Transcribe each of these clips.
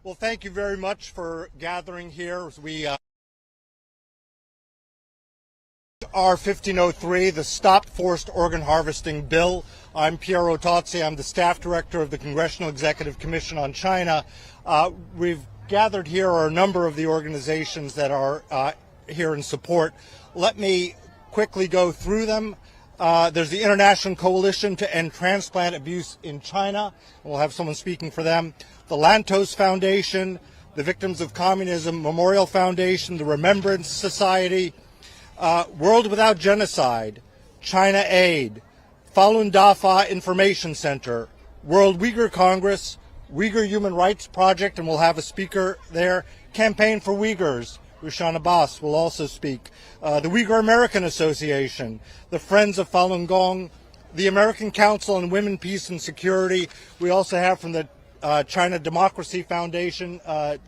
Well, thank you very much for gathering here as we R-1503, the Stop Forced Organ Harvesting Bill. I'm Piero Tozzi. I'm the staff director of the Congressional Executive Commission on China. We've gathered here are a number of the organizations that are here in support. Let me quickly go through them. There's the International Coalition to End Transplant Abuse in China. We'll have someone speaking for them. The Lantos Foundation, the Victims of Communism Memorial Foundation, the Remembrance Society, World Without Genocide, China Aid, Falun Dafa Information Center, World Uyghur Congress, Uyghur Human Rights Project, and we'll have a speaker there, Campaign for Uyghurs. Rashan Abbas will also speak. The Uyghur American Association, the Friends of Falun Gong, the American Council on Women, Peace and Security. We also have from the China Democracy Foundation,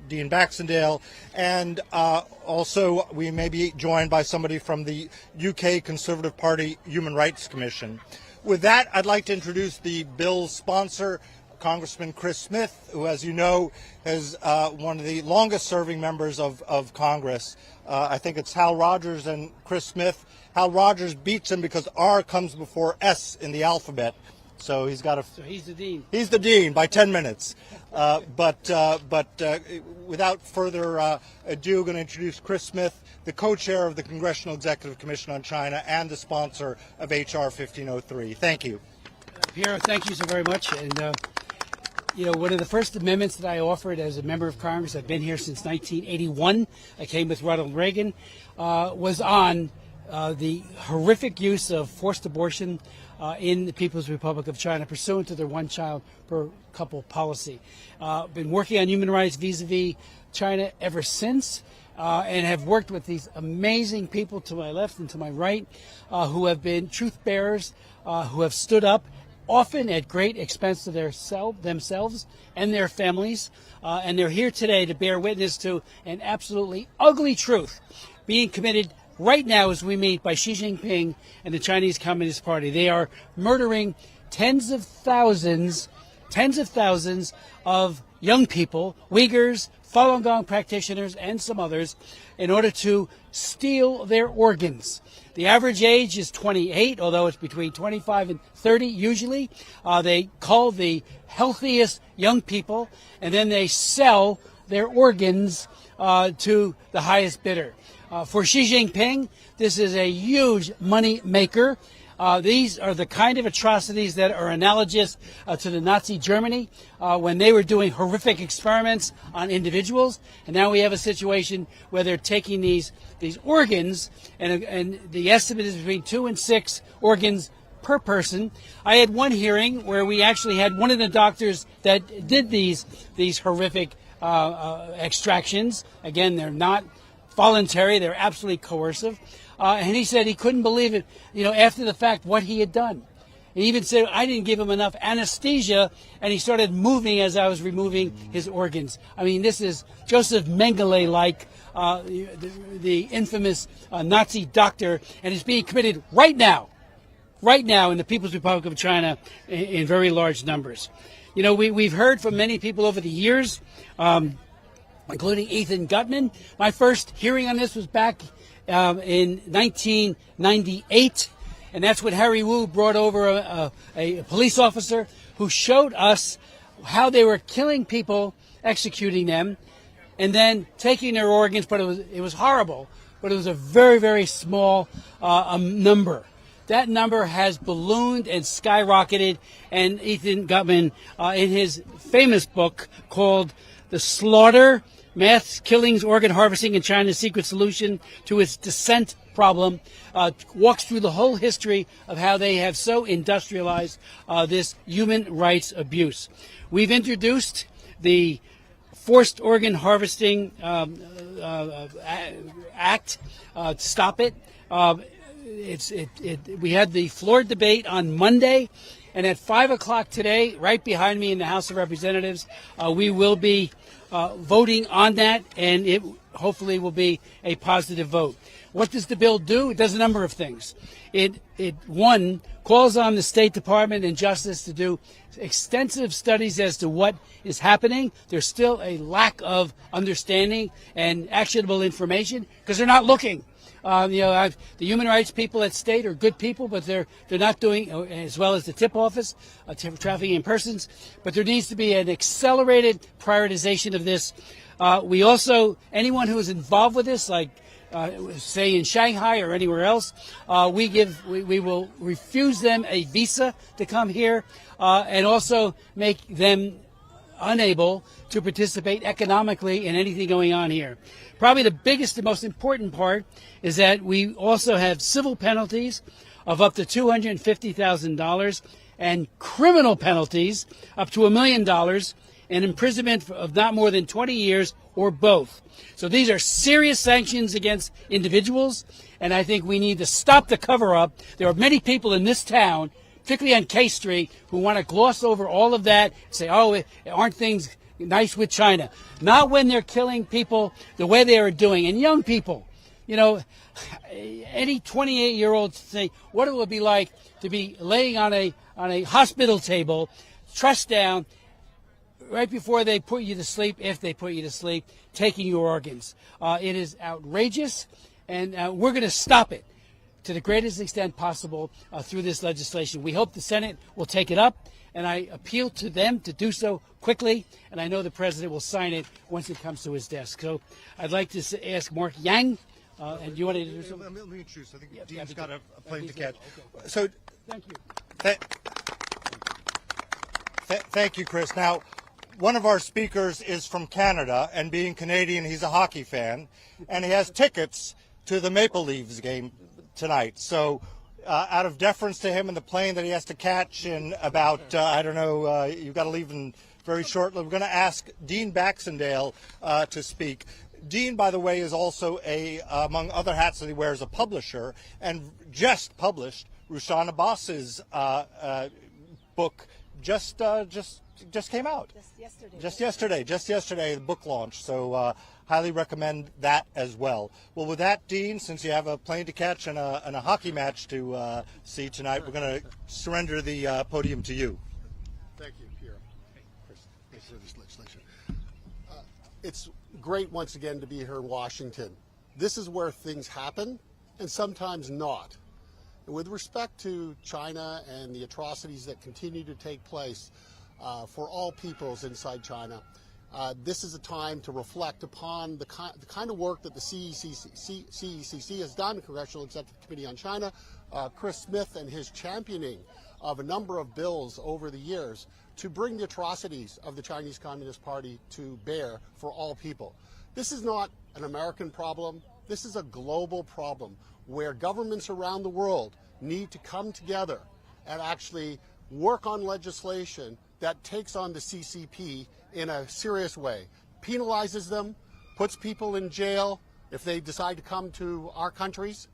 Dean Baxendale, and also we may be joined by somebody from the UK Conservative Party Human Rights Commission. With that, I'd like to introduce the bill's sponsor, Congressman Chris Smith, who, as you know, is one of the longest-serving members of Congress. I think it's Hal Rogers and Chris Smith. Hal Rogers beats him because R comes before S in the alphabet. So he's got a. So he's the dean. He's the dean by 10 minutes. But without further ado, I'm going to introduce Chris Smith, the co-chair of the Congressional Executive Commission on China and the sponsor of H.R. 1503. Thank you. Piero, thank you so very much. And you know, one of the first amendments that I offered as a member of Congress, I've been here since 1981. I came with Ronald Reagan, was on the horrific use of forced abortion in the People's Republic of China, pursuant to their one-child-per-couple policy. Been working on human rights vis-a-vis China ever since, and have worked with these amazing people to my left and to my right, who have been truth bearers, who have stood up, often at great expense to themselves and their families, and they're here today to bear witness to an absolutely ugly truth being committed right now as we meet by Xi Jinping and the Chinese Communist Party. They are murdering tens of thousands of young people, Uyghurs, Falun Gong practitioners, and some others, in order to steal their organs. The average age is 28, although it's between 25 and 30 usually. They cull the healthiest young people, and then they sell their organs to the highest bidder. For Xi Jinping, this is a huge money maker. These are the kind of atrocities that are analogous to the Nazi Germany when they were doing horrific experiments on individuals. And now we have a situation where they're taking these organs, and the estimate is between 2 and 6 organs per person. I had one hearing where we actually had one of the doctors that did these horrific extractions. Again, they're not voluntary, they're absolutely coercive. And he said he couldn't believe it, you know, after the fact, what he had done. He even said, I didn't give him enough anesthesia, and he started moving as I was removing his organs. I mean, this is Joseph Mengele-like, the infamous Nazi doctor, and it's being committed right now in the People's Republic of China in very large numbers. You know, we've heard from many people over the years, including Ethan Gutman. My first hearing on this was back in 1998, and that's when Harry Wu brought over a police officer who showed us how they were killing people, executing them, and then taking their organs. But it was horrible, but it was a very, very small number. That number has ballooned and skyrocketed, and Ethan Gutman, in his famous book called The Slaughter, Mass Killings, Organ Harvesting in China's Secret Solution to its Descent Problem, walks through the whole history of how they have so industrialized this human rights abuse. We've introduced the Forced Organ Harvesting Act to stop it. We had the floor debate on Monday, and at 5 o'clock today, right behind me in the House of Representatives, we will be voting on that, and it hopefully will be a positive vote. What does the bill do? It does a number of things. One, calls on the State Department and Justice to do extensive studies as to what is happening. There's still a lack of understanding and actionable information because they're not looking. The human rights people at state are good people, but they're not doing as well as the TIP office, trafficking in persons. But there needs to be an accelerated prioritization of this. We also, anyone who is involved with this, like say in Shanghai or anywhere else, we will refuse them a visa to come here, and also make them unable to participate economically in anything going on here. Probably the biggest and most important part is that we also have civil penalties of up to $250,000 and criminal penalties up to $1 million and imprisonment of not more than 20 years or both. So these are serious sanctions against individuals, and I think we need to stop the cover-up. There are many people in this town, particularly on K Street, who want to gloss over all of that and say, oh, aren't things nice with China? Not when they're killing people the way they are doing. And young people, any 28-year-old say, what it would be like to be laying on a hospital table, trussed down, right before they put you to sleep, if they put you to sleep, taking your organs. It is outrageous, and we're going to stop it to the greatest extent possible through this legislation. We hope the Senate will take it up, and I appeal to them to do so quickly, and I know the President will sign it once it comes to his desk. So I'd like to ask Mark Yang, and do you want to do something? Let me introduce. I think Dean's got a plane to catch. Okay. So, thank you. Thank you, Chris. Now, one of our speakers is from Canada, and being Canadian, he's a hockey fan, and he has tickets to the Maple Leafs game tonight. So out of deference to him and the plane that he has to catch in about, you've got to leave in very shortly, we're going to ask Dean Baxendale to speak. Dean, by the way, is also among other hats that he wears, a publisher, and just published Rashan Abbas's book, just came out. Just yesterday, the book launch. So highly recommend that as well. Well, with that, Dean, since you have a plane to catch and a hockey match to see tonight, we're going to surrender the podium to you. Thank you, Pierre. Thanks for this legislation. It's great once again to be here in Washington. This is where things happen, and sometimes not. And with respect to China and the atrocities that continue to take place for all peoples inside China, this is a time to reflect upon the kind of work that the CECC has done, the Congressional Executive Committee on China, Chris Smith and his championing of a number of bills over the years to bring the atrocities of the Chinese Communist Party to bear for all people. This is not an American problem. This is a global problem where governments around the world need to come together and actually work on legislation that takes on the CCP in a serious way, penalizes them, puts people in jail if they decide to come to our countries.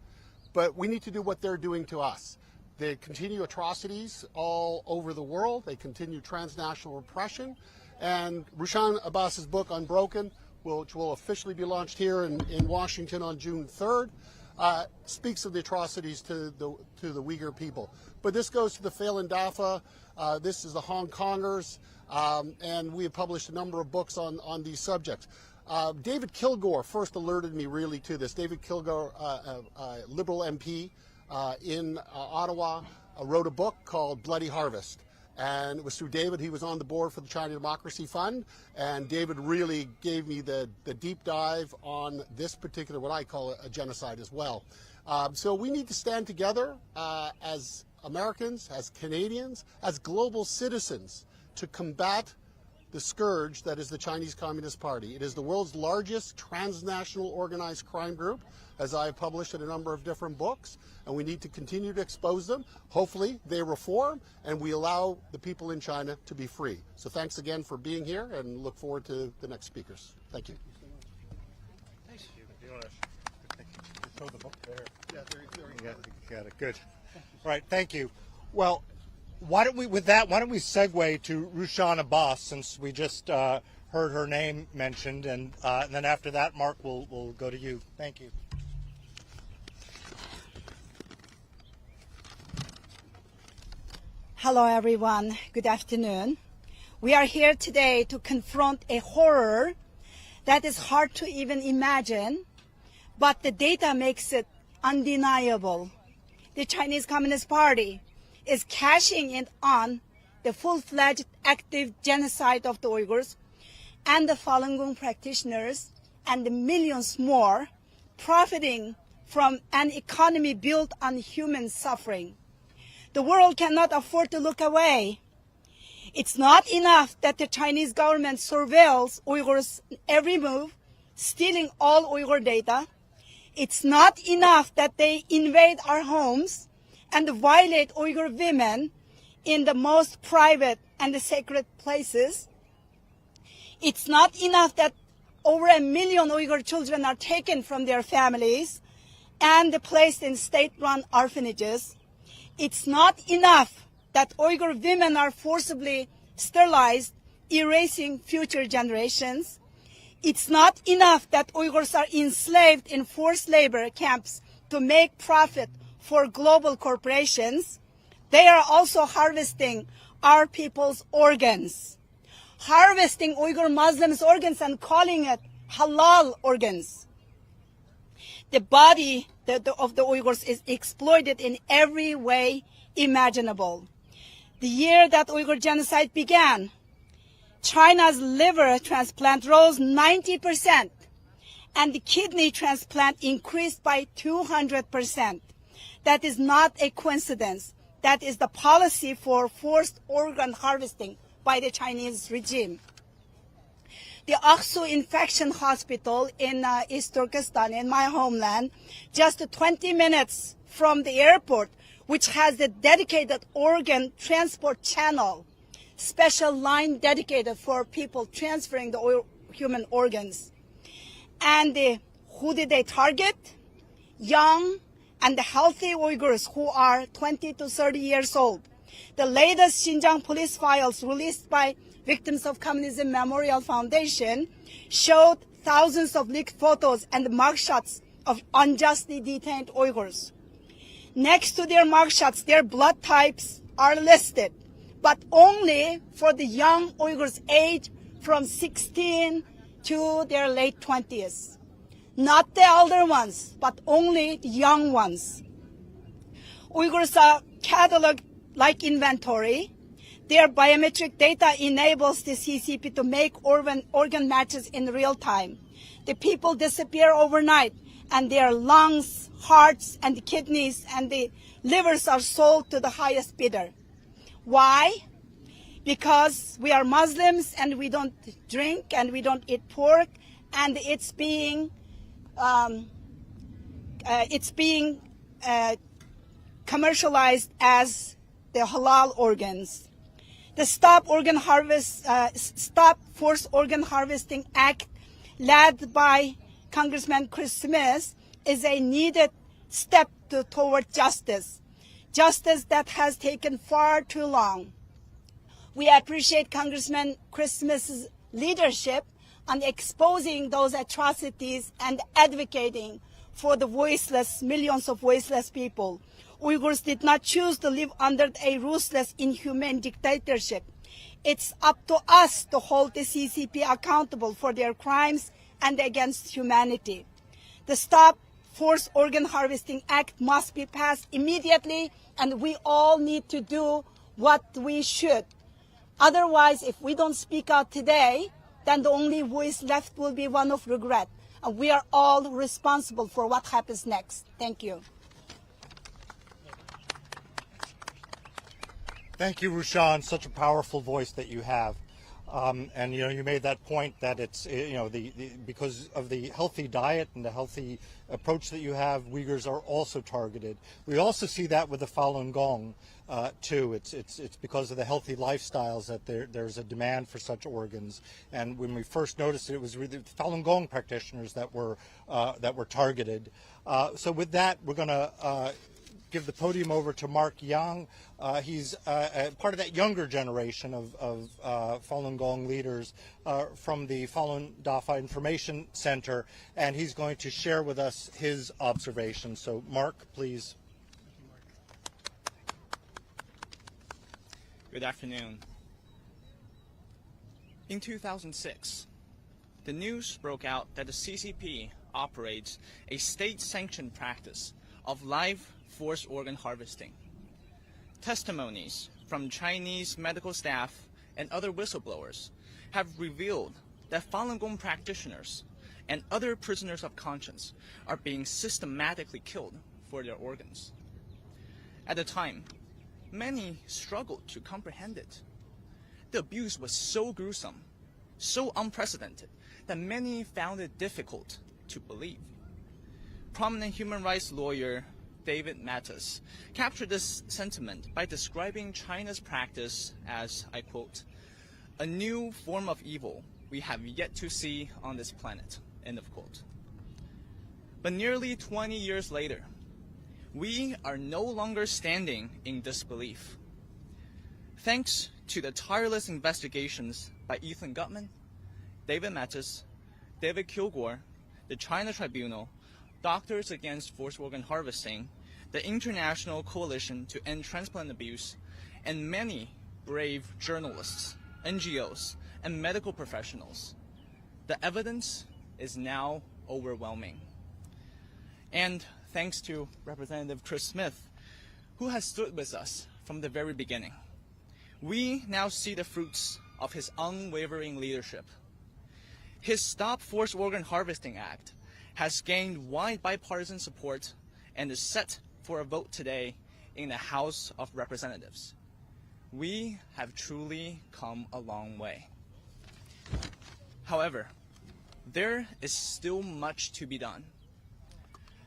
But we need to do what they're doing to us. They continue atrocities all over the world. They continue transnational repression. And Rashan Abbas's book, Unbroken, which will officially be launched here in Washington on June 3rd, speaks of the atrocities to the Uyghur people. But this goes to the Falun Dafa, this is the Hong Kongers, and we have published a number of books on these subjects. David Kilgore first alerted me really to this. David Kilgore, Liberal MP in Ottawa, wrote a book called Bloody Harvest. And it was through David. He was on the board for the China Democracy Fund, and David really gave me the deep dive on this particular, what I call a genocide as well. So we need to stand together as Americans, as Canadians, as global citizens to combat the scourge that is the Chinese Communist Party. It is the world's largest transnational organized crime group, as I have published in a number of different books, and we need to continue to expose them. Hopefully they reform, and we allow the people in China to be free. So thanks again for being here, and look forward to the next speakers. Thank you. Thanks. You want to show the book there? Yeah, there you go. Got it. Good. All right, thank you. Well, why don't we segue to Rashan Abbas, since we just heard heard her name mentioned, and then after that, Mark, we'll go to you. Thank you. Hello, everyone. Good afternoon. We are here today to confront a horror that is hard to even imagine, but the data makes it undeniable. The Chinese Communist Party is cashing in on the full-fledged active genocide of the Uyghurs and the Falun Gong practitioners and the millions more profiting from an economy built on human suffering. The world cannot afford to look away. It's not enough that the Chinese government surveils Uyghurs' every move, stealing all Uyghur data. It's not enough that they invade our homes and violate Uyghur women in the most private and the sacred places. It's not enough that over 1 million Uyghur children are taken from their families and placed in state-run orphanages. It's not enough that Uyghur women are forcibly sterilized, erasing future generations. It's not enough that Uyghurs are enslaved in forced labor camps to make profit for global corporations. They are also harvesting our people's organs, harvesting Uyghur Muslims' organs and calling it halal organs. The body of the Uyghurs is exploited in every way imaginable. The year that Uyghur genocide began, China's liver transplant rose 90%, and the kidney transplant increased by 200%. That is not a coincidence. That is the policy for forced organ harvesting by the Chinese regime. The Aksu Infection Hospital in East Turkestan, in my homeland, just 20 minutes from the airport, which has a dedicated organ transport channel, special line dedicated for people transferring the human organs. And who did they target? Young and healthy Uyghurs who are 20 to 30 years old. The latest Xinjiang police files released by Victims of Communism Memorial Foundation showed thousands of leaked photos and mugshots of unjustly detained Uyghurs. Next to their mugshots, their blood types are listed, but only for the young Uyghurs aged from 16 to their late 20s. Not the elder ones, but only the young ones. Uyghurs are cataloged like inventory. Their biometric data enables the CCP to make organ matches in real time. The people disappear overnight, and their lungs, hearts, and the kidneys and the livers are sold to the highest bidder. Why? Because we are Muslims and we don't drink and we don't eat pork, and it's being commercialized as the halal organs. The Stop Forced Organ Harvesting Act, led by Congressman Smith, is a needed step toward justice that has taken far too long. We appreciate Congressman Smith's leadership on exposing those atrocities and advocating for the voiceless, millions of voiceless people. Uyghurs did not choose to live under a ruthless, inhumane dictatorship. It's up to us to hold the CCP accountable for their crimes and against humanity. The Stop Forced Organ Harvesting Act must be passed immediately, and we all need to do what we should. Otherwise, if we don't speak out today, then the only voice left will be one of regret. And we are all responsible for what happens next. Thank you. Thank you, Rashan. Such a powerful voice that you have. And you made that point that it's because of the healthy diet and the healthy approach that you have, Uyghurs are also targeted. We also see that with the Falun Gong too. It's because of the healthy lifestyles that there's a demand for such organs. And when we first noticed it, it was really the Falun Gong practitioners that were targeted. So with that, we're going to give the podium over to Mark Yang. He's part of that younger generation of Falun Gong leaders from the Falun Dafa Information Center, and he's going to share with us his observations. So, Mark, please. Good afternoon. In 2006, the news broke out that the CCP operates a state-sanctioned practice of live forced organ harvesting. Testimonies from Chinese medical staff and other whistleblowers have revealed that Falun Gong practitioners and other prisoners of conscience are being systematically killed for their organs. At the time, many struggled to comprehend it. The abuse was so gruesome, so unprecedented, that many found it difficult to believe. Prominent human rights lawyer David Matas captured this sentiment by describing China's practice as, I quote, "a new form of evil we have yet to see on this planet," end of quote. But nearly 20 years later, we are no longer standing in disbelief. Thanks to the tireless investigations by Ethan Gutman, David Matas, David Kilgore, the China Tribunal, Doctors Against Forced Organ Harvesting, the International Coalition to End Transplant Abuse, and many brave journalists, NGOs, and medical professionals, the evidence is now overwhelming. And thanks to Representative Chris Smith, who has stood with us from the very beginning, we now see the fruits of his unwavering leadership. His Stop Forced Organ Harvesting Act has gained wide bipartisan support and is set for a vote today in the House of Representatives. We have truly come a long way. However, there is still much to be done.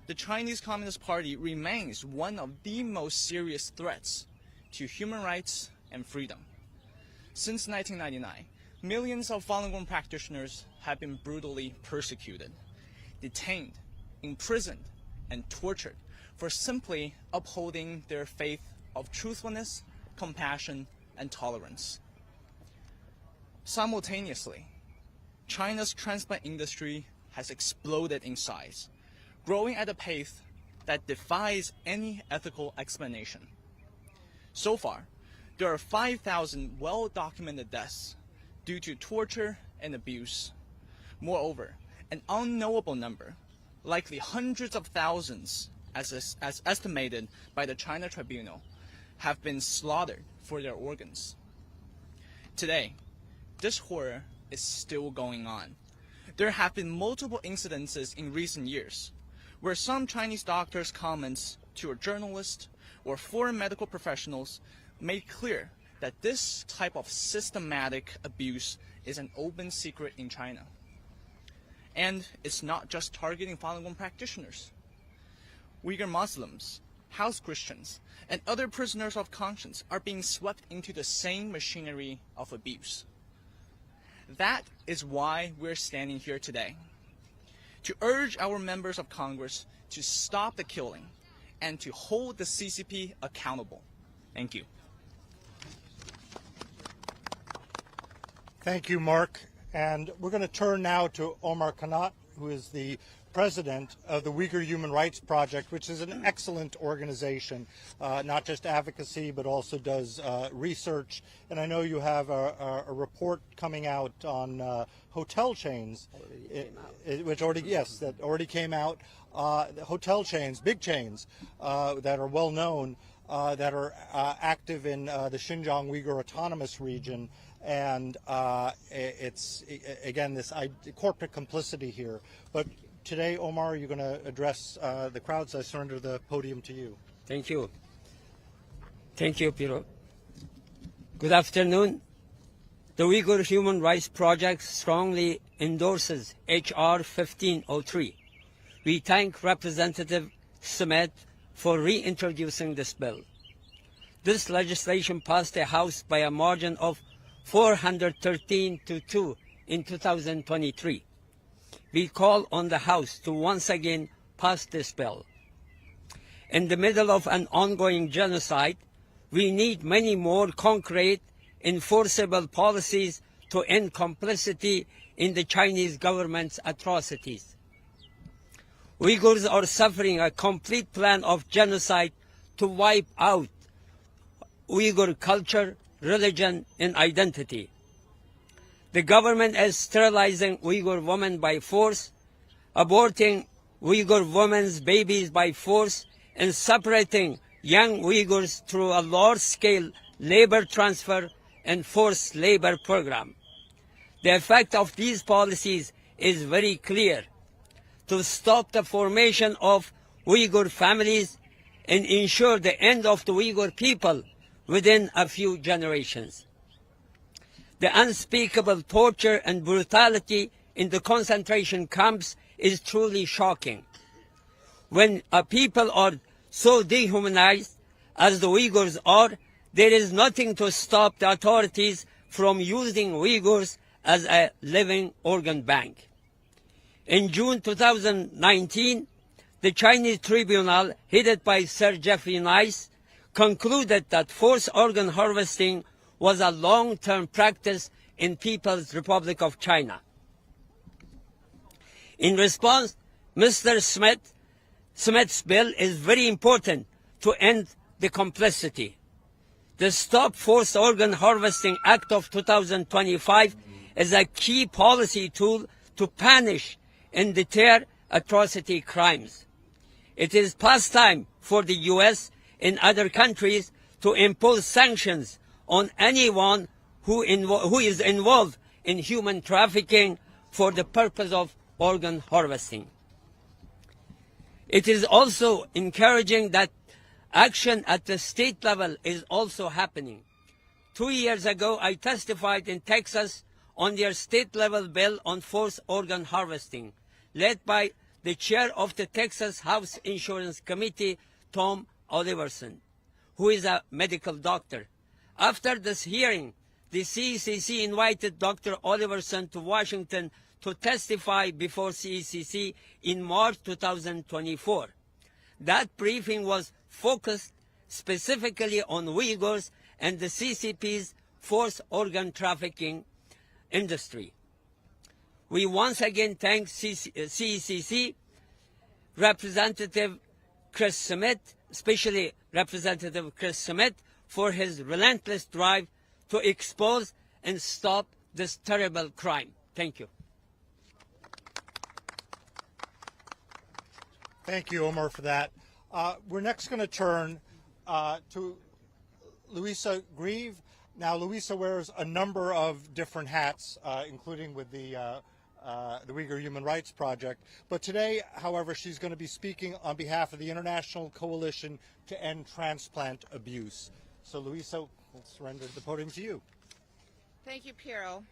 The Chinese Communist Party remains one of the most serious threats to human rights and freedom. Since 1999, millions of Falun Gong practitioners have been brutally persecuted, detained, imprisoned, and tortured for simply upholding their faith of truthfulness, compassion, and tolerance. Simultaneously, China's transplant industry has exploded in size, growing at a pace that defies any ethical explanation. So far, there are 5,000 well-documented deaths due to torture and abuse. Moreover, an unknowable number, likely hundreds of thousands as estimated by the China Tribunal, have been slaughtered for their organs. Today, this horror is still going on. There have been multiple incidences in recent years where some Chinese doctors' comments to a journalist or foreign medical professionals made clear that this type of systematic abuse is an open secret in China. And it's not just targeting Falun Gong practitioners. Uyghur Muslims, house Christians, and other prisoners of conscience are being swept into the same machinery of abuse. That is why we're standing here today, to urge our members of Congress to stop the killing and to hold the CCP accountable. Thank you. Thank you, Mark. And we're going to turn now to Omar Kannat, who is the president of the Uyghur Human Rights Project, which is an excellent organization, not just advocacy, but also does research. And I know you have a report coming out on hotel chains, which already came out. Hotel chains, big chains that are well known, that are active in the Xinjiang Uyghur Autonomous Region. And it's, again, this corporate complicity here. But today, Omar, you're going to address the crowd, so I surrender the podium to you. Thank you. Thank you, Piero. Good afternoon. The Uyghur Human Rights Project strongly endorses H.R. 1503. We thank Representative Smith for reintroducing this bill. This legislation passed the House by a margin of 413 to 2 in 2023. We call on the House to once again pass this bill. in the middle of an ongoing genocide, we need many more concrete, enforceable policies to end complicity in the Chinese government's atrocities. Uyghurs are suffering a complete plan of genocide to wipe out Uyghur culture, religion, and identity. The government is sterilizing Uyghur women by force, aborting Uyghur women's babies by force, and separating young Uyghurs through a large-scale labor transfer and forced labor program. The effect of these policies is very clear: to stop the formation of Uyghur families and ensure the end of the Uyghur people within a few generations. The unspeakable torture and brutality in the concentration camps is truly shocking. When a people are so dehumanized as the Uyghurs are, there is nothing to stop the authorities from using Uyghurs as a living organ bank. In June 2019, the Chinese tribunal, headed by Sir Jeffrey Nice, concluded that forced organ harvesting was a long-term practice in People's Republic of China. In response, Mr. Smith's bill is very important to end the complicity. The Stop Forced Organ Harvesting Act of 2025 is a key policy tool to punish and deter atrocity crimes. It is past time for the U.S. and other countries to impose sanctions on anyone who is involved in human trafficking for the purpose of organ harvesting. It is also encouraging that action at the state level is also happening. 2 years ago, I testified in Texas on their state-level bill on forced organ harvesting, led by the chair of the Texas House Insurance Committee, Tom Oliverson, who is a medical doctor. After this hearing, the CECC invited Dr. Oliverson to Washington to testify before CECC in March 2024. That briefing was focused specifically on Uyghurs and the CCP's forced organ trafficking industry. We once again thank CECC Representative Chris Smith, especially Representative Chris Smith, for his relentless drive to expose and stop this terrible crime. Thank you. Thank you, Omar, for that. We're next going to turn to Louisa Greve. Now, Louisa wears a number of different hats, including with the Uyghur Human Rights Project. But today, however, she's going to be speaking on behalf of the International Coalition to End Transplant Abuse. So, Louisa, we'll surrender the podium to you. Thank you, Piero.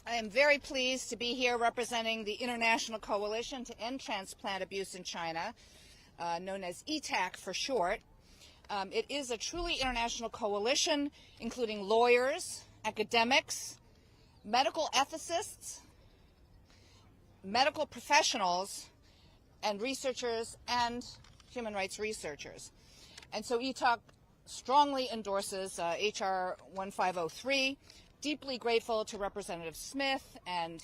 I am very pleased to be here representing the International Coalition to End Transplant Abuse in China, known as ETAC for short. It is a truly international coalition, including lawyers, academics, medical ethicists, medical professionals, and researchers and human rights researchers. And so ETAC strongly endorses H.R. 1503, deeply grateful to Representative Smith and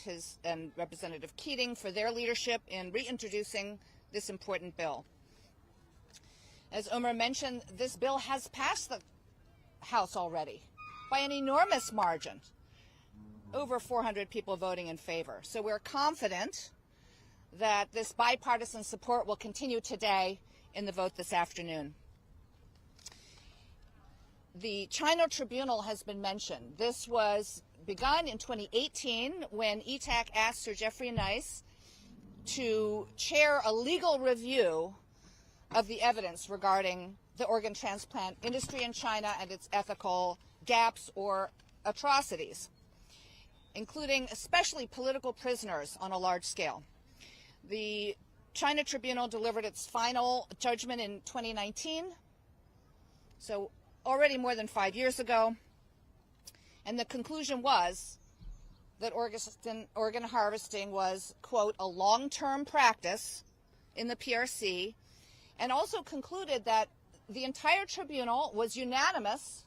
Representative Keating for their leadership in reintroducing this important bill. As Omar mentioned, this bill has passed the House already by an enormous margin, over 400 people voting in favor. So we're confident that this bipartisan support will continue today in the vote this afternoon. The China Tribunal has been mentioned. This was begun in 2018 when ETAC asked Sir Jeffrey Nice to chair a legal review of the evidence regarding the organ transplant industry in China and its ethical gaps or atrocities, including especially political prisoners on a large scale. The China Tribunal delivered its final judgment in 2019, so already more than 5 years ago, and the conclusion was that organ harvesting was, quote, a long-term practice in the PRC and also concluded that the entire tribunal was unanimous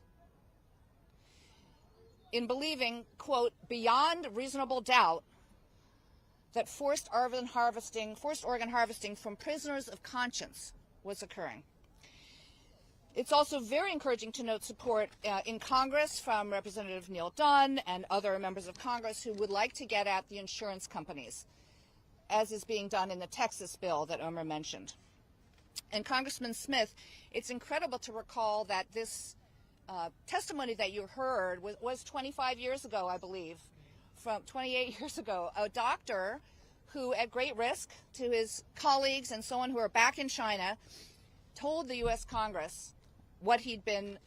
in believing, quote, beyond reasonable doubt, that forced organ harvesting from prisoners of conscience was occurring. It's also very encouraging to note support in Congress from Representative Neil Dunn and other members of Congress who would like to get at the insurance companies, as is being done in the Texas bill that Omar mentioned. And Congressman Smith, it's incredible to recall that this testimony that you heard was 25 years ago, I believe, from 28 years ago, a doctor who, at great risk to his colleagues and so on who are back in China, told the U.S. Congress what he'd been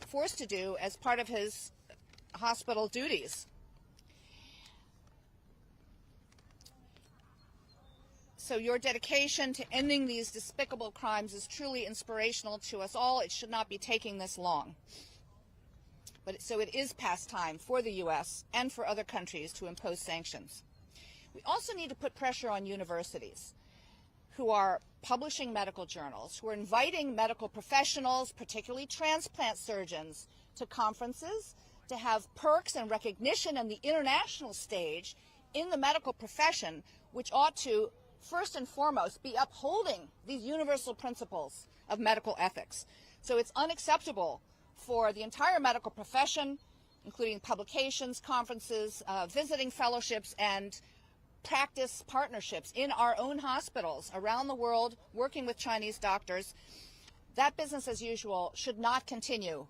forced to do as part of his hospital duties. So your dedication to ending these despicable crimes is truly inspirational to us all. It should not be taking this long. So it is past time for the U.S. and for other countries to impose sanctions. We also need to put pressure on universities who are publishing medical journals, who are inviting medical professionals, particularly transplant surgeons, to conferences to have perks and recognition on the international stage in the medical profession, which ought to, first and foremost, be upholding these universal principles of medical ethics. So it's unacceptable for the entire medical profession, including publications, conferences, visiting fellowships, and practice partnerships in our own hospitals around the world, working with Chinese doctors. That business as usual should not continue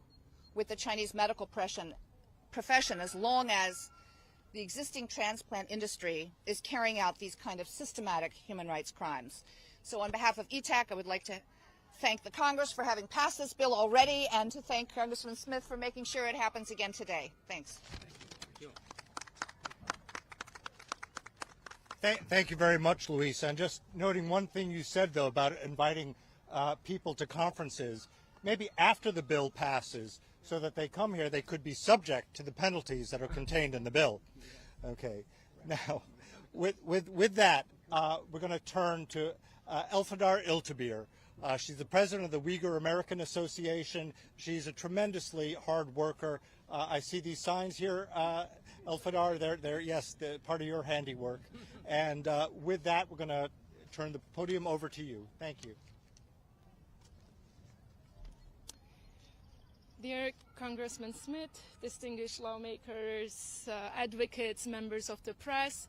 with the Chinese medical profession as long as the existing transplant industry is carrying out these kind of systematic human rights crimes. So on behalf of ETAC, I would like to thank the Congress for having passed this bill already, and to thank Congressman Smith for making sure it happens again today. Thanks. Thank you very much, Louisa. And just noting one thing you said, though, about inviting people to conferences, maybe after the bill passes, so that they come here, they could be subject to the penalties that are contained in the bill. Okay. Now, with that, we're going to turn to Elfidar Iltabir. She's the president of the Uyghur American Association. She's a tremendously hard worker. I see these signs here, Elfidar. They're yes, part of your handiwork. And with that, we're going to turn the podium over to you. Thank you. Dear Congressman Smith, distinguished lawmakers, advocates, members of the press,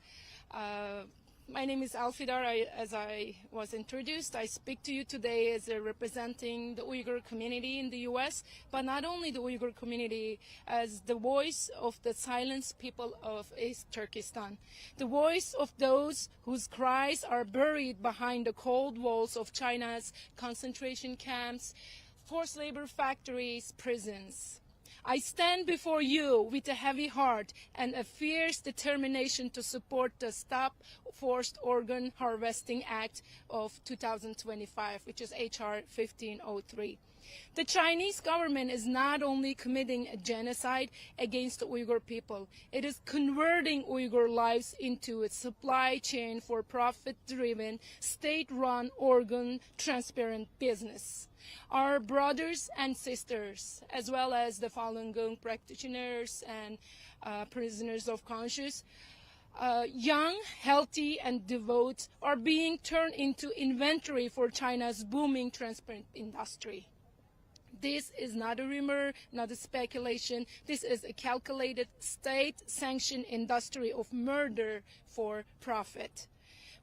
my name is Alfidar. As I was introduced, I speak to you today as representing the Uyghur community in the U.S., but not only the Uyghur community, as the voice of the silenced people of East Turkestan, the voice of those whose cries are buried behind the cold walls of China's concentration camps, forced labor factories, prisons. I stand before you with a heavy heart and a fierce determination to support the Stop Forced Organ Harvesting Act of 2025, which is H.R. 1503. The Chinese government is not only committing a genocide against the Uyghur people, it is converting Uyghur lives into a supply chain for profit-driven, state-run organ transparent business. Our brothers and sisters, as well as the Falun Gong practitioners and prisoners of conscience, young, healthy, and devout, are being turned into inventory for China's booming transparent industry. This is not a rumor, not a speculation. This is a calculated, state-sanctioned industry of murder for profit.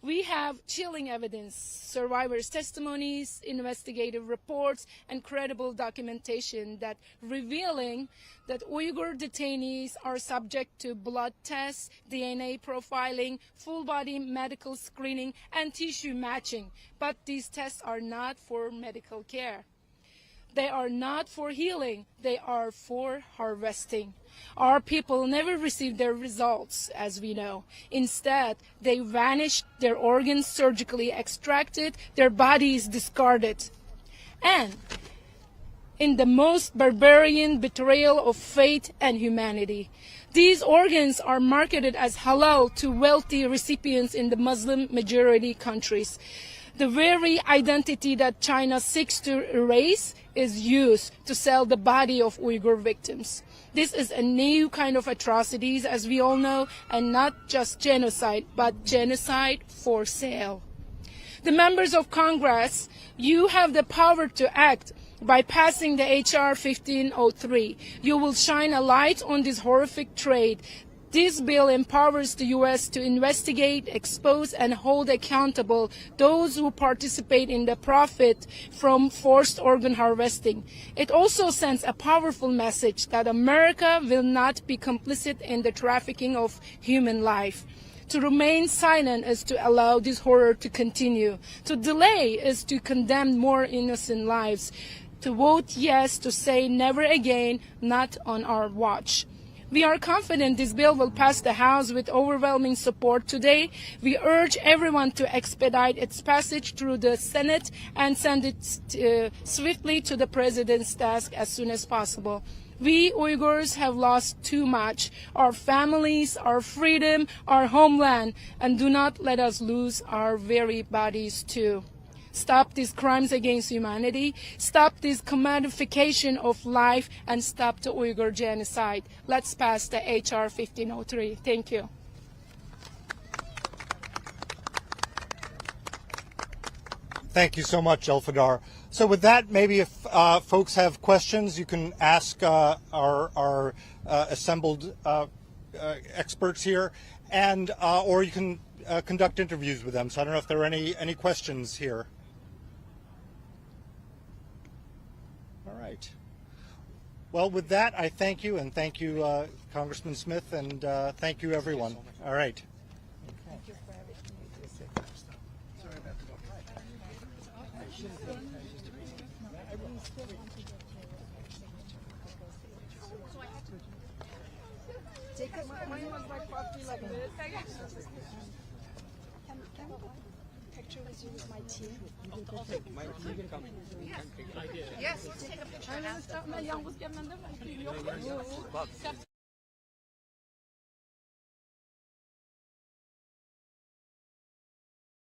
We have chilling evidence, survivors' testimonies, investigative reports, and credible documentation that revealing that Uyghur detainees are subject to blood tests, DNA profiling, full-body medical screening, and tissue matching. But these tests are not for medical care. They are not for healing, they are for harvesting. Our people never received their results, as we know. Instead, they vanished, their organs surgically extracted, their bodies discarded. And in the most barbarian betrayal of faith and humanity, these organs are marketed as halal to wealthy recipients in the Muslim majority countries. The very identity that China seeks to erase is used to sell the body of Uyghur victims. This is a new kind of atrocities, as we all know, and not just genocide, but genocide for sale. The members of Congress, you have the power to act. By passing the H.R. 1503, you will shine a light on this horrific trade. This bill empowers the U.S. to investigate, expose, and hold accountable those who participate in the profit from forced organ harvesting. It also sends a powerful message that America will not be complicit in the trafficking of human life. To remain silent is to allow this horror to continue. To delay is to condemn more innocent lives. To vote yes, to say never again, not on our watch. We are confident this bill will pass the House with overwhelming support today. We urge everyone to expedite its passage through the Senate and send it swiftly to the President's desk as soon as possible. We Uyghurs have lost too much, our families, our freedom, our homeland, and do not let us lose our very bodies too. Stop these crimes against humanity, stop this commodification of life, and stop the Uyghur genocide. Let's pass the H.R. 1503. Thank you. Thank you so much, Elfidar. So with that, maybe if folks have questions, you can ask our assembled experts here, and or you can conduct interviews with them. So I don't know if there are any questions here. All right. Well, with that, I thank you, and thank you, Congressman Smith, and thank you, everyone. All right. Thank you for having me. Sorry about the Mine was like puffy like this. Can we picture with you with my team? Yes, let's take a picture after.